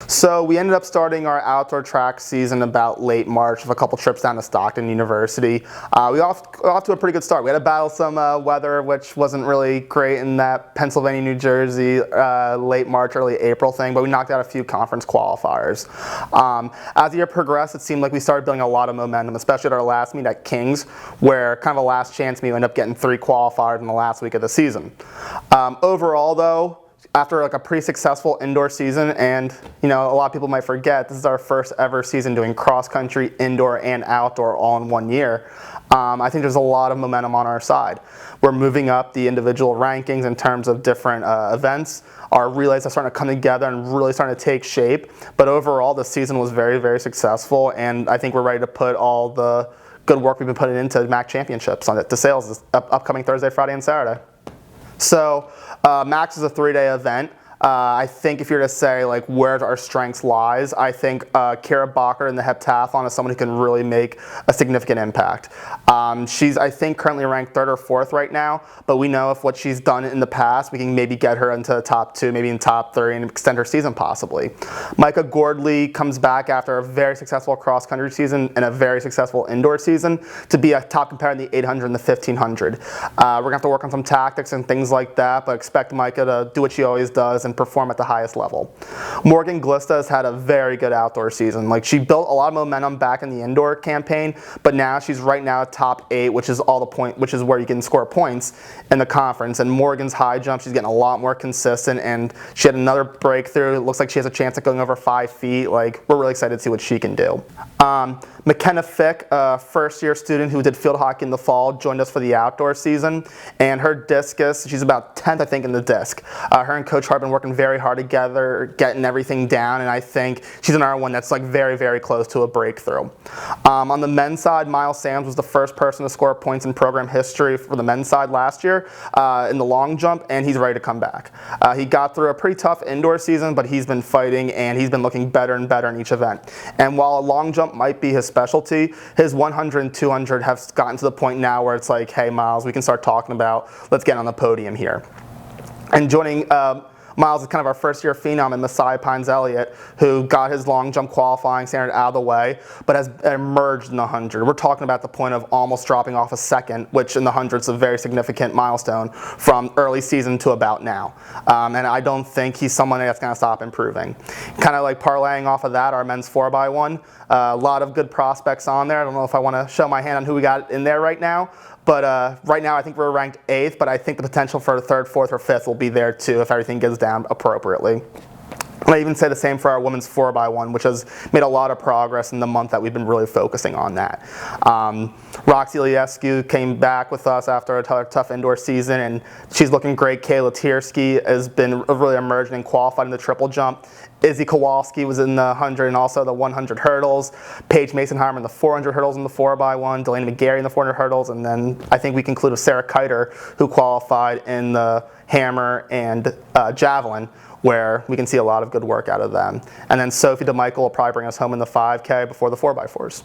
So we ended up starting our outdoor track season about late March with a couple trips down to Stockton University. We off to a pretty good start. We had to battle some weather, which wasn't really great in that Pennsylvania, New Jersey, late March, early April thing, but we knocked out a few conference qualifiers. As the year progressed, it seemed like we started building a lot of momentum, especially at our last meet at Kings, where kind of a last chance meet, we ended up getting 3 qualifiers in the last week of the season. Overall though, after like a pretty successful indoor season, and a lot of people might forget, this is our first ever season doing cross country, indoor and outdoor all in one year. I think there's a lot of momentum on our side. We're moving up the individual rankings in terms of different events. Our relays are starting to come together and really starting to take shape. But overall, the season was very, very successful, and I think we're ready to put all the good work we've been putting into MAC championships on it to sales this upcoming Thursday, Friday, and Saturday. So MAX is a 3-day event. I think if you're to say like where our strengths lies, I think Kira Bacher in the heptathlon is someone who can really make a significant impact. She's, I think, currently ranked 3rd or 4th right now, but we know if what she's done in the past, we can maybe get her into the top 2, maybe in top 3, and extend her season possibly. Micah Gordley comes back after a very successful cross-country season and a very successful indoor season to be a top competitor in the 800 and the 1500. We're going to have to work on some tactics and things like that, but expect Micah to do what she always does and perform at the highest level. Morgan Gallista has had a very good outdoor season. Like, she built a lot of momentum back in the indoor campaign, but now she's right now top 8, which is where you can score points in the conference. And Morgan's high jump, she's getting a lot more consistent, and she had another breakthrough. It looks like she has a chance at going over 5 feet. Like, we're really excited to see what she can do. Mckenna Fick, a first-year student who did field hockey in the fall, joined us for the outdoor season, and her discus, she's about 10th, I think, in the disc. Her and Coach Hart have been working very hard together, getting everything down, and I think she's another one that's like very, very close to a breakthrough. On the men's side, Miles Sams was the first person to score points in program history for the men's side last year in the long jump, and he's ready to come back. He got through a pretty tough indoor season, but he's been fighting, and he's been looking better and better in each event. And while a long jump might be his specialty, his 100 and 200 have gotten to the point now where it's like, hey Miles, we can start talking about, let's get on the podium here. And joining Miles is kind of our first-year phenom in Messiah Pines-Elliott, who got his long jump qualifying standard out of the way, but has emerged in the 100. We're talking about the point of almost dropping off a second, which in the 100 is a very significant milestone from early season to about now. And I don't think he's someone that's going to stop improving. Kind of like parlaying off of that, our men's 4x1. A lot of good prospects on there. I don't know if I want to show my hand on who we got in there right now. But right now I think we're ranked 8th, but I think the potential for 3rd, 4th, or 5th will be there too if everything goes down appropriately. And I even say the same for our women's 4x1, which has made a lot of progress in the month that we've been really focusing on that. Roxy Liescu came back with us after a tough indoor season, and she's looking great. Kayla Tiersky has been really emerging and qualified in the triple jump. Izzy Kowalski was in the 100 and also the 100 hurdles. Paige Masonheimer in the 400 hurdles in the 4x1. Delaney McGarry in the 400 hurdles. And then I think we conclude with Sarah Kiter, who qualified in the hammer and javelin, where we can see a lot of good work out of them. And then Sophie DeMichael will probably bring us home in the 5K before the 4x4s.